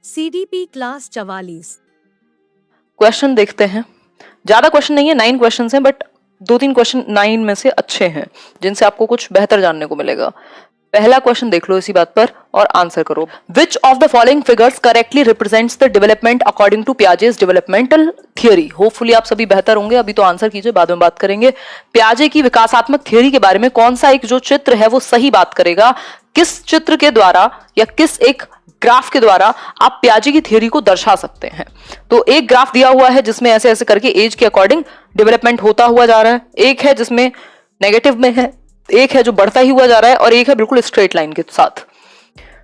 CDP class 44। Question देखते हैं। ज्यादा क्वेश्चन नहीं है, 9 क्वेश्चन हैं, बट 2-3 क्वेश्चन 9 में से अच्छे हैं जिनसे आपको कुछ बेहतर जानने को मिलेगा। पहला क्वेश्चन देख लो इसी बात पर और आंसर करो। Which of the following figures correctly represents the development according to Piaget's developmental theory. Hopefully आप सभी बेहतर होंगे, अभी तो आंसर कीजिए, बाद में बात करेंगे। पियाजे की विकासात्मक थियरी के बारे में कौन सा एक जो चित्र है वो सही बात करेगा। किस चित्र के द्वारा या किस एक ग्राफ के द्वारा आप पियाजे की थियरी को दर्शा सकते हैं। तो एक ग्राफ दिया हुआ है जिसमें ऐसे ऐसे करके एज के अकॉर्डिंग डेवलपमेंट होता हुआ जा रहा है, एक है जिसमें नेगेटिव में है, एक है जो बढ़ता ही हुआ जा रहा है और एक है बिल्कुल स्ट्रेट लाइन के साथ।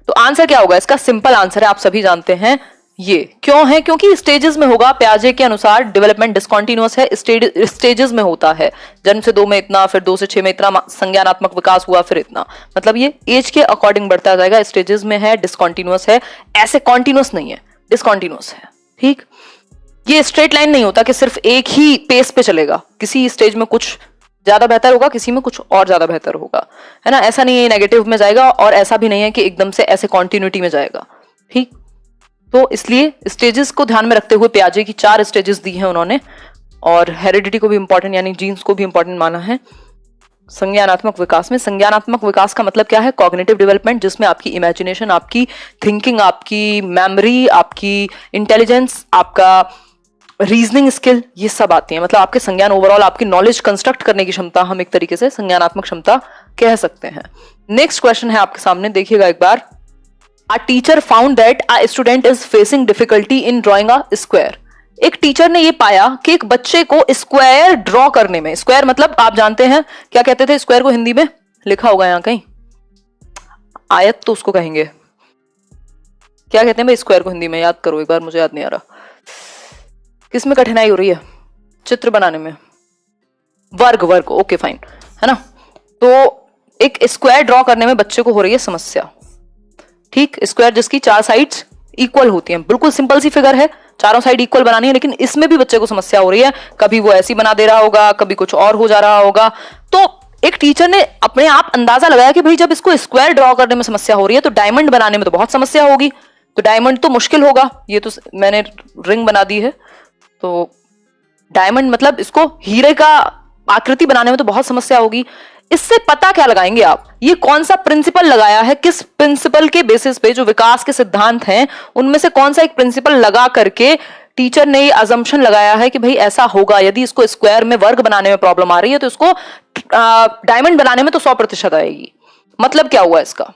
तो आंसर क्या होगा इसका? सिंपल आंसर है, आप सभी जानते हैं ये। क्यों है? क्योंकि स्टेजेस में होगा। पियाजे के अनुसार डेवलपमेंट डिस्कंटिन्यूअस है, स्टेजेस में होता है। जन्म से 2 में इतना, फिर 2 से 6 में इतना संज्ञानात्मक विकास हुआ, फिर इतना, मतलब ये एज के अकॉर्डिंग बढ़ता जाएगा। स्टेजेस में है, डिस्कंटिन्यूअस है, ऐसे कॉन्टिन्यूअस नहीं है, डिस्कंटिन्यूअस है। ठीक, ये स्ट्रेट लाइन नहीं होता कि सिर्फ एक ही पेस पे चलेगा, किसी स्टेज में कुछ ज्यादा बेहतर होगा, किसी में कुछ और ज्यादा बेहतर होगा, है ना। ऐसा नहीं है नेगेटिव में जाएगा और ऐसा भी नहीं है कि एकदम से ऐसे कॉन्टिन्यूटी में जाएगा। ठीक, तो इसलिए स्टेजेस को ध्यान में रखते हुए पियाजे की 4 स्टेजेस दी हैं उन्होंने, और हेरिडिटी को भी इंपॉर्टेंट यानी जीन्स को भी इंपॉर्टेंट माना है। संज्ञानात्मक विकास में, संज्ञानात्मक विकास का मतलब क्या है? कॉग्निटिव डेवलपमेंट, जिसमें आपकी इमेजिनेशन, आपकी थिंकिंग, आपकी मेमोरी, आपकी इंटेलिजेंस, आपका रीजनिंग स्किल, ये सब आती है। मतलब आपके संज्ञान, ओवरऑल आपकी नॉलेज कंस्ट्रक्ट करने की क्षमता, हम एक तरीके से संज्ञानात्मक क्षमता कह सकते हैं। नेक्स्ट क्वेश्चन है आपके सामने, देखिएगा एक बार। A teacher found that a student is facing difficulty in drawing a square. एक टीचर ने ये पाया कि एक बच्चे को स्क्वायर ड्रॉ करने में, स्क्वायर मतलब आप जानते हैं क्या कहते थे स्क्वायर को हिंदी में? लिखा होगा यहां कहीं, आयत तो उसको कहेंगे। क्या कहते हैं भाई स्क्वायर को हिंदी में? याद करो एक बार, मुझे याद नहीं आ रहा। किसमें कठिनाई हो रही है चित्र बनाने में? वर्ग, वर्ग, ओके फाइन, है ना। तो एक स्क्वायर ड्रॉ करने में बच्चे को हो रही है समस्या। ठीक, स्क्वायर जिसकी 4 साइड्स इक्वल होती हैं, बिल्कुल सिंपल सी फिगर है, चारों साइड इक्वल बनानी है, लेकिन इसमें भी बच्चे को समस्या हो रही है। कभी वो ऐसी बना दे रहा होगा, कभी कुछ और हो जा रहा होगा। तो एक टीचर ने अपने आप अंदाजा लगाया कि भाई जब इसको स्क्वायर ड्रॉ करने में समस्या हो रही है तो डायमंड बनाने में तो बहुत समस्या होगी, तो डायमंड तो मुश्किल होगा। ये तो मैंने रिंग बना दी है, तो डायमंड मतलब इसको हीरे का आकृति बनाने में तो बहुत समस्या होगी। इससे पता क्या लगाएंगे आप? ये कौन सा प्रिंसिपल लगाया है, किस प्रिंसिपल के बेसिस पे, जो विकास के सिद्धांत हैं उनमें से कौन सा एक प्रिंसिपल लगा करके टीचर ने ये अजम्पशन लगाया है कि भाई ऐसा होगा, यदि इसको स्क्वायर में वर्ग बनाने में प्रॉब्लम आ रही है तो इसको डायमंड बनाने में तो 100% आएगी। मतलब क्या हुआ इसका?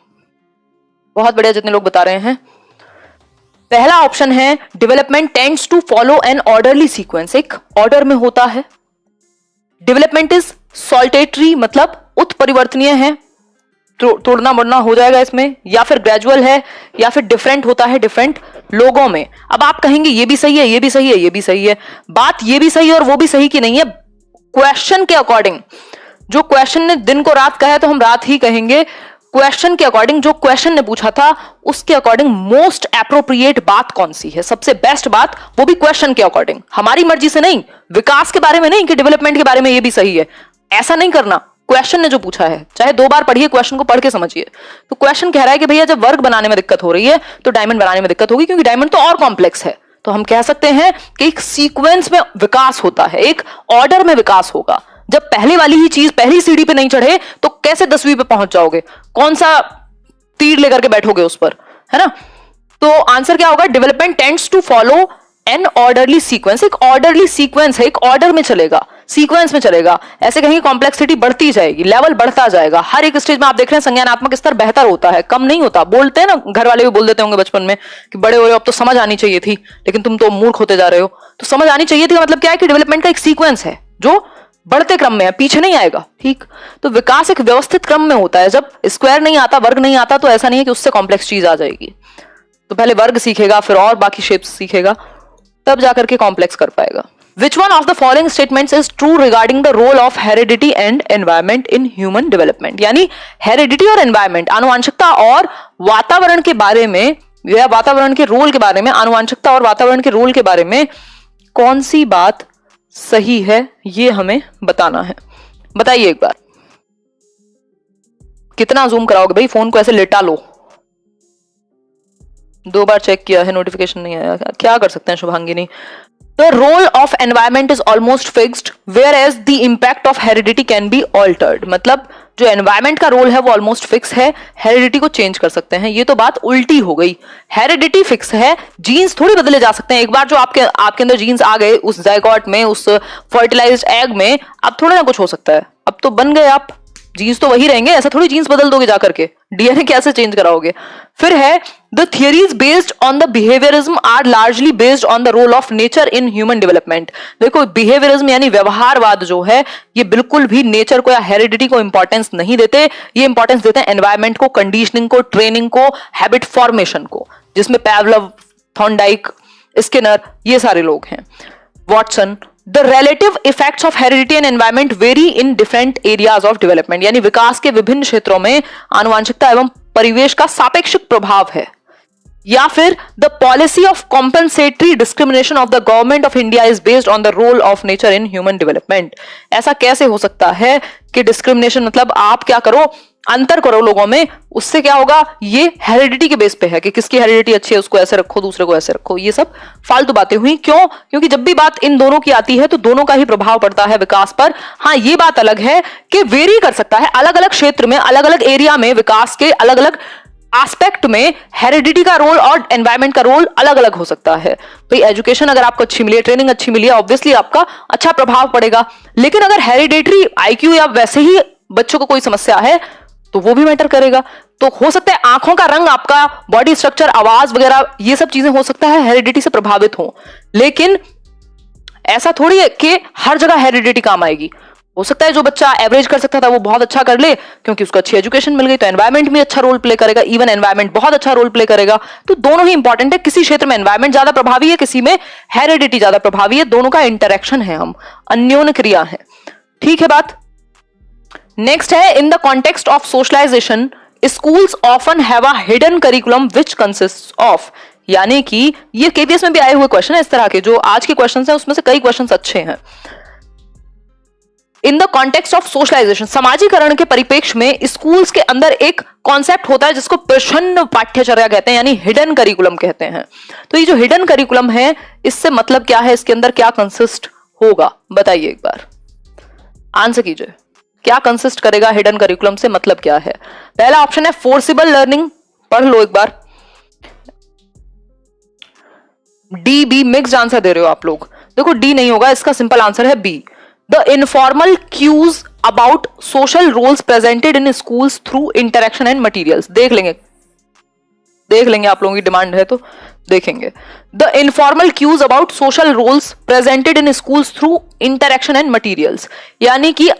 बहुत बढ़िया, जितने लोग बता रहे हैं। पहला ऑप्शन है development tends to follow an orderly sequence, एक ऑर्डर में होता है। डेवलपमेंट इज सॉल्टेटरी, मतलब उत्परिवर्तनीय है, तोड़ना मोड़ना हो जाएगा इसमें, या फिर ग्रेजुअल है, या फिर डिफरेंट होता है डिफरेंट लोगों में। अब आप कहेंगे ये भी सही है, ये भी सही है, ये भी सही है। बात ये भी सही है और वो भी सही की नहीं है, क्वेश्चन के अकॉर्डिंग। जो क्वेश्चन ने दिन को रात कहा है तो हम रात ही कहेंगे। क्वेश्चन के अकॉर्डिंग, जो क्वेश्चन ने पूछा था उसके अकॉर्डिंग मोस्ट एप्रोप्रिएट बात कौन सी है, सबसे बेस्ट बात, वो भी क्वेश्चन के अकॉर्डिंग, हमारी मर्जी से नहीं, विकास के बारे में नहीं कि डेवलपमेंट के बारे में ये भी सही है, ऐसा नहीं करना। क्वेश्चन ने जो पूछा है, चाहे 2 बार पढ़िए, क्वेश्चन को पढ़ के समझिए। तो क्वेश्चन कह रहा है कि भैया जब वर्ग बनाने में दिक्कत हो रही है तो डायमंड बनाने में दिक्कत होगी, क्योंकि डायमंड तो और कॉम्प्लेक्स है। तो हम कह सकते हैं कि एक सीक्वेंस में विकास होता है, एक ऑर्डर में विकास होगा। जब पहले वाली ही चीज पहली सीढ़ी पे नहीं चढ़े तो कैसे 10वीं पे पहुंच जाओगे? कौन सा तीर लेकर के बैठोगे उस पर, है ना। तो आंसर क्या होगा? Development tends to follow an orderly sequence, एक ऑर्डरली सीक्वेंस है, एक ऑर्डर में चलेगा, सीक्वेंस में चलेगा। ऐसे कहेंगे कॉम्प्लेक्सिटी बढ़ती जाएगी, लेवल बढ़ता जाएगा। हर एक स्टेज में आप देख रहे हैं संज्ञानात्मक स्तर बेहतर होता है, कम नहीं होता। बोलते हैं ना, घर वाले भी बोल देते होंगे बचपन में कि बड़े हो रहे हो, अब तो समझ आनी चाहिए थी, लेकिन तुम तो मूर्ख होते जा रहे हो। तो समझ आनी चाहिए थी का मतलब क्या है कि डेवलपमेंट का एक सीक्वेंस है जो बढ़ते क्रम में है, पीछे नहीं आएगा। ठीक, तो विकास एक व्यवस्थित क्रम में होता है। जब स्क्वायर नहीं आता, वर्ग नहीं आता, तो ऐसा नहीं है कि उससे कॉम्प्लेक्स चीज आ जाएगी। तो पहले वर्ग सीखेगा, फिर और बाकी शेप्स सीखेगा, तब जाकर के कॉम्प्लेक्स कर पाएगा। Which one of the following statements is true regarding the role of heredity and environment in human development? यानी हेरिडिटी और एनवायरमेंट, आनुवंशिकता और वातावरण के बारे में, या वातावरण के रोल के बारे में, आनुवंशिकता और वातावरण के रोल के बारे में कौन सी बात सही है, ये हमें बताना है। बताइए एक बार। कितना जूम कराओगे भाई? फोन को ऐसे लेटा लो। 2 बार चेक किया है, नोटिफिकेशन नहीं आया, क्या कर सकते हैं Shubhangini. The role of environment is almost fixed, whereas the impact of heredity can be altered. मतलब जो एनवायरमेंट का रोल है वो ऑलमोस्ट फिक्स है, हेरिडिटी को चेंज कर सकते हैं। ये तो बात उल्टी हो गई, हेरिडिटी फिक्स है, जीन्स थोड़ी बदले जा सकते हैं। एक बार जो आपके अंदर जीन्स आ गए उस जायगोट में, उस फर्टिलाइज्ड एग में, अब थोड़ा ना कुछ हो सकता है, अब तो बन गए आप, जीन्स तो वही रहेंगे, ऐसा थोड़ी जीन्स बदल दोगे जाकर के, डीएनए कैसे चेंज कराओगे। फिर है the theories based on the behaviourism are largely based on the role of nature in human development. देखो बिहेवियरिज्म यानी व्यवहारवाद जो है ये बिल्कुल भी नेचर को या हेरिडिटी को इंपॉर्टेंस नहीं देते, ये इंपॉर्टेंस देते हैं एनवायरमेंट को, कंडीशनिंग को, ट्रेनिंग को, हैबिट फॉर्मेशन को, जिसमें पैवलव, थॉर्नडाइक, स्किनर, ये सारे लोग हैं, Watson. The relative effects of heredity and environment vary in different areas of development. यानी विकास के विभिन्न क्षेत्रों में आनुवंशिकता एवं परिवेश का सापेक्षिक प्रभाव है। या फिर the policy of compensatory discrimination of the government of India is based on the role of nature in human development. ऐसा कैसे हो सकता है कि डिस्क्रिमिनेशन मतलब आप क्या करो, अंतर करो लोगों में, उससे क्या होगा, ये हेरिडिटी के बेस पे है कि किसकी हेरिडिटी अच्छी है उसको ऐसे रखो, दूसरे को ऐसे रखो। ये सब फालतू बातें हुई। क्यों? क्योंकि जब भी बात इन दोनों की आती है तो दोनों का ही प्रभाव पड़ता है विकास पर। हाँ, ये बात अलग है कि वेरी कर सकता है, अलग अलग क्षेत्र में, अलग अलग एरिया में, विकास के अलग अलग एस्पेक्ट में हेरिडिटी का रोल और एनवायरमेंट का रोल अलग अलग हो सकता है। तो एजुकेशन अगर आपको अच्छी मिली है, ट्रेनिंग अच्छी मिली है, ऑब्वियसली आपका अच्छा प्रभाव पड़ेगा। लेकिन अगर हेरिडेटरी आईक्यू या वैसे ही बच्चों को कोई समस्या है तो वो भी मैटर करेगा। तो हो सकता है आंखों का रंग, आपका बॉडी स्ट्रक्चर, आवाज वगैरह, ये सब चीजें हो सकता है हेरिडिटी से प्रभावित हो, लेकिन ऐसा थोड़ी है कि हर जगह हेरिडिटी काम आएगी। हो सकता है जो बच्चा एवरेज कर सकता था वो बहुत अच्छा कर ले क्योंकि उसको अच्छी एजुकेशन मिल गई, तो एनवायरमेंट भी अच्छा रोल प्ले करेगा, इवन एनवायरमेंट बहुत अच्छा रोल प्ले करेगा। तो दोनों ही इंपॉर्टेंट है, किसी क्षेत्र में एनवायरमेंट ज्यादा प्रभावी है, किसी में हेरिडिटी ज्यादा प्रभावी है, दोनों का इंटरेक्शन है, हम अन्योन्य क्रिया है। ठीक है बात। नेक्स्ट है in the context of socialisation schools often have a hidden curriculum which consists of. यानी कि ये केपीएस में भी आए हुए क्वेश्चन है इस तरह के, जो आज के क्वेश्चंस हैं उसमें से कई क्वेश्चंस अच्छे हैं। In the context of socialisation, समाजीकरण के परिप्रेक्ष्य में स्कूल्स के अंदर एक कॉन्सेप्ट होता है जिसको प्रच्छन्न पाठ्यचर्या कहते हैं, यानी हिडन करिकुलम कहते हैं। तो ये जो हिडन करिकुलम है इससे मतलब क्या है, इसके अंदर क्या कंसिस्ट होगा, बताइए एक बार, आंसर कीजिए। क्या कंसिस्ट करेगा हिडन करिकुलम से, मतलब क्या है? पहला ऑप्शन है फोर्सिबल लर्निंग, पढ़ लो एक बार। डी, बी, मिक्स्ड आंसर दे रहे हो आप लोग। देखो डी नहीं होगा, इसका सिंपल आंसर है B, the informal cues about social roles presented in schools through interaction and materials. देख लेंगे आप लोगों की डिमांड है तो देखेंगे। The informal cues about social roles presented in schools through interaction and materials, यानी कि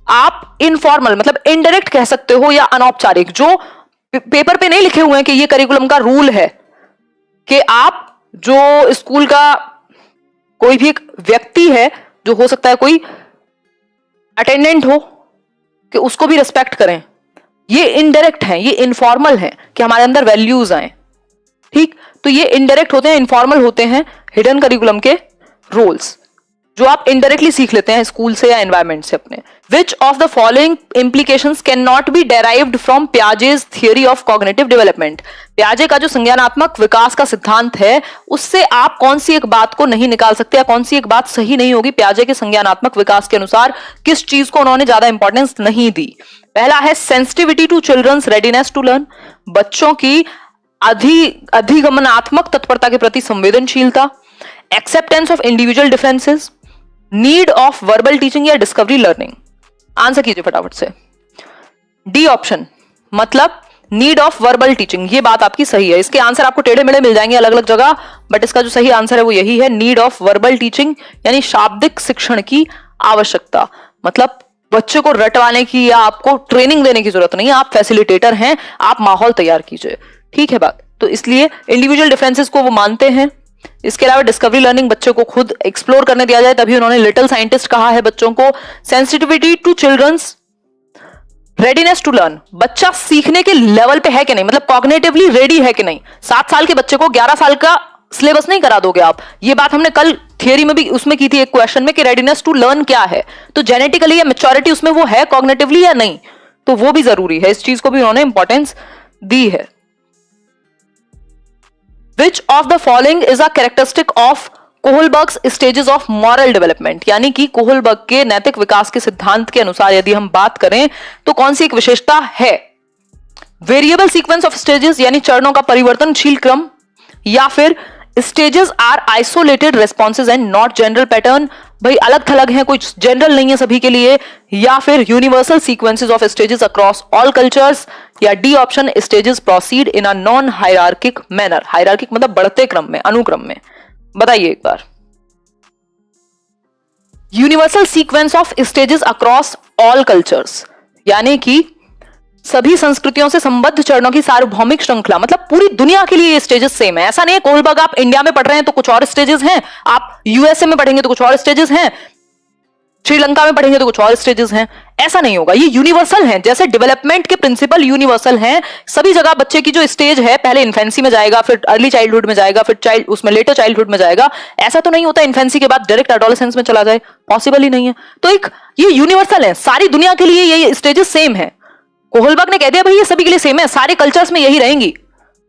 आप इनफॉर्मल मतलब इनडायरेक्ट कह सकते हो या अनौपचारिक, जो पेपर पे नहीं लिखे हुए हैं कि ये करिकुलम का रूल है, कि आप जो स्कूल का कोई भी एक व्यक्ति है, जो हो सकता है कोई अटेंडेंट हो, कि उसको भी रिस्पेक्ट करें। ये इनडायरेक्ट है, ये इनफॉर्मल है कि हमारे अंदर वैल्यूज आए। ठीक, तो ये इनडायरेक्ट होते हैं, इनफॉर्मल होते हैं हिडन करिकुलम के रोल्स, जो आप इनडायरेक्टली सीख लेते हैं स्कूल से या एनवायरमेंट से अपने। Which of the following implications cannot be derived from Piaget's theory of cognitive development? पियाजे का जो संज्ञानात्मक विकास का सिद्धांत है, उससे आप कौन सी एक बात को नहीं निकाल सकते या कौन सी एक बात सही नहीं होगी पियाजे के संज्ञानात्मक विकास के अनुसार, किस चीज को उन्होंने ज्यादा इंपॉर्टेंस नहीं दी? पहला है sensitivity to children's readiness to learn, बच्चों की अधिगमनात्मक तत्परता के प्रति संवेदनशीलता, acceptance of individual differences, need of verbal teaching या डिस्कवरी लर्निंग। आंसर कीजिए फटाफट से। डी ऑप्शन, मतलब नीड ऑफ वर्बल टीचिंग, ये बात आपकी सही है। इसके आंसर आपको टेढ़े मेढ़े मिल जाएंगे अलग अलग जगह, बट इसका जो सही आंसर है वो यही है, नीड ऑफ वर्बल टीचिंग, यानी शाब्दिक शिक्षण की आवश्यकता। मतलब बच्चे को रटवाने की या आपको ट्रेनिंग देने की जरूरत नहीं है, आप फैसिलिटेटर हैं, आप माहौल तैयार कीजिए। ठीक है बात। तो इसलिए इंडिविजुअल डिफरेंसेस को वो मानते हैं। इसके अलावा डिस्कवरी लर्निंग, बच्चों को खुद एक्सप्लोर करने दिया जाए, तभी उन्होंने लिटिल साइंटिस्ट कहा है बच्चों को। Sensitivity to children's readiness to learn, बच्चा सीखने के लेवल पे है कि नहीं, मतलब कॉग्निटिवली रेडी है कि नहीं। 7 साल के बच्चे को 11 साल का सिलेबस नहीं करा दोगे आप। ये बात हमने कल थियरी में भी उसमें की थी एक क्वेश्चन में कि रेडीनेस टू लर्न क्या है, तो जेनेटिकली या मैच्योरिटी उसमें वो है कॉग्निटिवली या नहीं, तो वो भी जरूरी है। इस चीज को भी उन्होंने इंपॉर्टेंस दी है। Which of the following is a characteristic of Kohlberg's stages of moral development, यानी कि कोहलबर्ग के नैतिक विकास के सिद्धांत के अनुसार यदि हम बात करें तो कौन सी एक विशेषता है? वेरिएबल सीक्वेंस ऑफ स्टेजेस यानी चरणों का परिवर्तनशील क्रम, या फिर stages are isolated responses and not general pattern, भाई अलग थलग है, कोई जनरल नहीं है सभी के लिए, या फिर universal sequences of stages across all cultures, या D option stages proceed in a non hierarchic manner. Hierarchic मतलब बढ़ते क्रम में, अनुक्रम में। बताइए एक बार। Universal sequence of stages across all cultures यानी कि सभी संस्कृतियों से संबद्ध चरणों की सार्वभौमिक श्रृंखला, मतलब पूरी दुनिया के लिए ये स्टेजेस सेम है। ऐसा नहीं है कोहलबर्ग आप इंडिया में पढ़ रहे हैं तो कुछ और स्टेजेस हैं, आप यूएसए में पढ़ेंगे तो कुछ और स्टेजेस हैं, श्रीलंका में पढ़ेंगे तो कुछ और स्टेजेस हैं। ऐसा नहीं होगा, ये यूनिवर्सल हैं। जैसे डेवलपमेंट के प्रिंसिपल यूनिवर्सल हैं, सभी जगह बच्चे की जो स्टेज है, पहले इन्फेंसी में जाएगा, फिर अर्ली चाइल्डहुड में जाएगा, फिर उसमें लेटर चाइल्डहुड में जाएगा। ऐसा तो नहीं होता इन्फेंसी के बाद डायरेक्ट एडोलेसेंस में चला जाए, पॉसिबल ही नहीं है। तो एक ये यूनिवर्सल है, सारी दुनिया के लिए ये स्टेजेस सेम है। कोहलबर्ग ने कह दिया भाई ये सभी के लिए सेम है, सारे कल्चर्स में यही रहेंगी,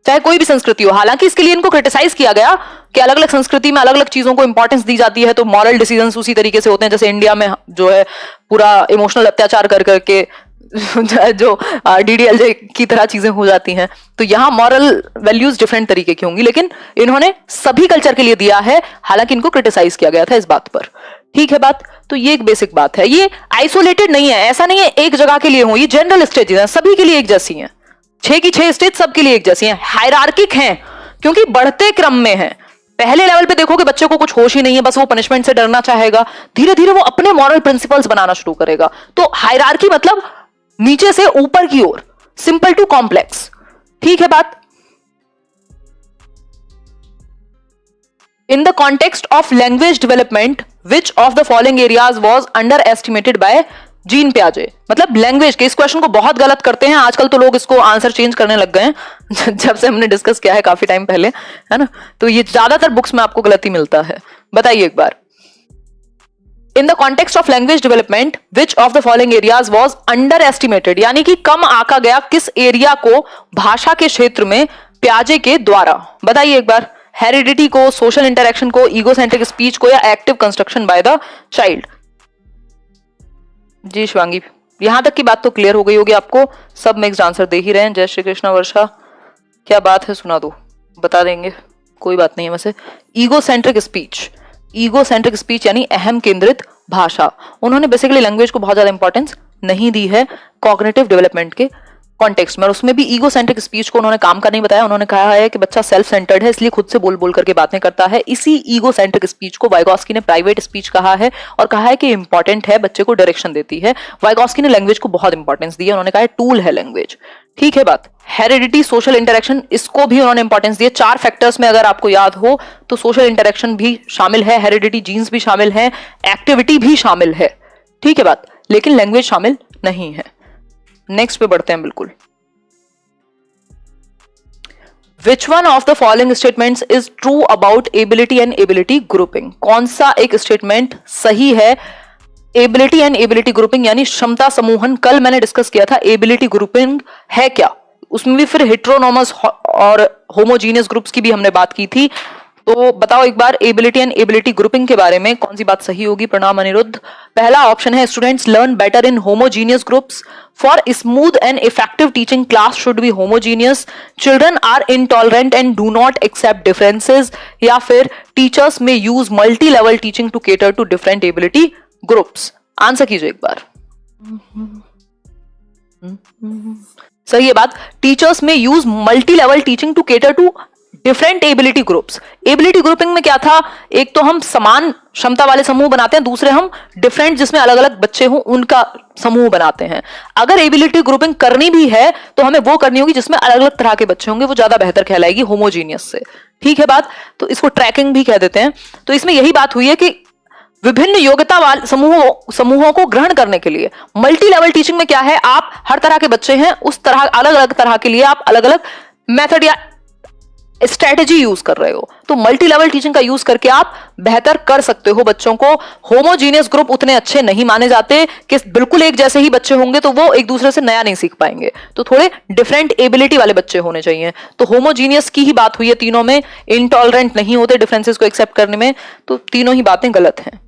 चाहे कोई भी संस्कृति हो। हालांकि इसके लिए इनको क्रिटिसाइज किया गया कि अलग अलग संस्कृति में अलग अलग चीजों को इंपॉर्टेंस दी जाती है, तो मॉरल डिसीजंस उसी तरीके से होते हैं जैसे इंडिया में जो है पूरा इमोशनल अत्याचार कर करके जो डीडीएलजे की तरह चीजें हो जाती हैं। तो यहाँ मॉरल वैल्यूज डिफरेंट तरीके की होंगी, लेकिन इन्होंने सभी कल्चर के लिए दिया है, हालांकि इनको क्रिटिसाइज किया गया था इस बात पर। ठीक है बात, तो ये एक बेसिक बात है। ये आइसोलेटेड नहीं है, ऐसा नहीं है एक जगह के लिए हो, ये जनरल स्टेजेस हैं, सभी के लिए एक जैसी हैं। 6 की 6 स्टेज सबके लिए एक जैसी हैं। हायरार्किक हैं क्योंकि बढ़ते क्रम में है। पहले लेवल पे देखोगे बच्चे को कुछ होश ही नहीं है, बस वो पनिशमेंट से डरना चाहेगा, धीरे धीरे वो अपने मॉरल प्रिंसिपल्स बनाना शुरू करेगा। तो हायरार्की मतलब नीचे से ऊपर की ओर, सिंपल टू कॉम्प्लेक्स। ठीक है बात। In the context of language development, which of the following areas was underestimated by Jean प्याजे? मतलब लैंग्वेज के, इस क्वेश्चन को बहुत गलत करते हैं आजकल तो लोग, इसको आंसर चेंज करने लग गए हैं जब से हमने डिस्कस किया है काफी टाइम पहले, है ना। तो ये ज्यादातर बुक्स में आपको गलती मिलता है। बताइए एक बार। In the context of language development which of the following areas was underestimated, यानी कि कम आंका गया किस एरिया को भाषा के क्षेत्र में प्याजे के द्वारा? बताइए एक बार। हेरिडिटी को, सोशल इंटरेक्शन को, ईगोसेंट्रिक स्पीच को, या active construction by the child? जी शिवांगी, यहां तक की बात तो क्लियर हो गई होगी आपको, सब मिक्स्ड आंसर दे ही रहे हैं। जय श्री कृष्णा वर्षा, क्या बात है, सुना दो, बता देंगे, कोई बात नहीं है। वैसे ईगोसेंट्रिक स्पीच, ईगोसेंट्रिक स्पीच यानी अहम केंद्रित भाषा, उन्होंने बेसिकली लैंग्वेज को बहुत ज्यादा इंपॉर्टेंस नहीं दी है कॉग्निटिव डेवलपमेंट के कॉन्टेक्स्ट में। और उसमें भी ईगोसेंट्रिक स्पीच को उन्होंने काम का नहीं बताया, उन्होंने कहा है कि बच्चा सेल्फ सेंटर्ड है, इसलिए खुद से बोल बोल करके बातें करता है। इसी ईगोसेंट्रिक स्पीच को वाइगॉस्की ने प्राइवेट स्पीच कहा है और कहा है कि इंपॉर्टेंट है, बच्चे को डायरेक्शन देती है। वाइगॉस्की ने लैंग्वेज को बहुत इंपॉर्टेंस दी है, उन्होंने कहा है टूल है लैंग्वेज। ठीक है बात। हेरिडिटी, सोशल इंटरेक्शन, इसको भी उन्होंने इंपॉर्टेंस दी है। 4 फैक्टर्स में अगर आपको याद हो तो सोशल इंटरेक्शन भी शामिल है, हेरिडिटी जीन्स भी शामिल है, एक्टिविटी भी शामिल है। ठीक है बात, लेकिन लैंग्वेज शामिल नहीं है। नेक्स्ट पे बढ़ते हैं बिल्कुल। Which one of the following statements is true about ability and ability grouping? कौन सा एक स्टेटमेंट सही है? एबिलिटी एंड एबिलिटी ग्रुपिंग यानी क्षमता समूहन, कल मैंने डिस्कस किया था। एबिलिटी ग्रुपिंग है क्या? उसमें भी फिर हेट्रोनोमस और होमोजीनियस ग्रुप्स की भी हमने बात की थी। तो बताओ एक बार, एबिलिटी एंड एबिलिटी ग्रुपिंग के बारे में कौन सी बात सही होगी? प्रणाम अनिरुद्ध। पहला ऑप्शन है students learn better in homogeneous groups, for smooth and effective teaching class should be homogeneous, children are intolerant and do not accept differences, या फिर teachers may use multi level teaching to cater to different ability groups. Answer कीजिए एक बार। सही है बात, teachers may use multi level teaching to cater to different ability groups. Ability grouping में क्या था, एक तो हम समान क्षमता वाले समूह बनाते हैं, दूसरे हम डिफरेंट जिसमें अलग अलग बच्चे हों उनका समूह बनाते हैं। अगर एबिलिटी ग्रुपिंग करनी भी है तो हमें वो करनी होगी जिसमें अलग अलग तरह के बच्चे होंगे, वो ज्यादा बेहतर कहलाएगी होमोजीनियस से। ठीक है बात, तो इसको ट्रैकिंग भी कह देते हैं। तो इसमें यही बात हुई है कि विभिन्न योग्यता वाले समूहों को ग्रहण करने के लिए मल्टी लेवल टीचिंग में क्या है, आप हर तरह के बच्चे हैं, उस तरह अलग अलग तरह के लिए आप अलग अलग मेथड या स्ट्रेटेजी यूज कर रहे हो। तो मल्टी लेवल टीचिंग का यूज करके आप बेहतर कर सकते हो बच्चों को। होमोजीनियस ग्रुप उतने अच्छे नहीं माने जाते कि बिल्कुल एक जैसे ही बच्चे होंगे तो वो एक दूसरे से नया नहीं सीख पाएंगे, तो थोड़े डिफरेंट एबिलिटी वाले बच्चे होने चाहिए। तो होमोजीनियस की ही बात हुई है तीनों में, इनटॉलरेंट नहीं होते डिफरेंसेस को एक्सेप्ट करने में, तो तीनों ही बातें गलत हैं।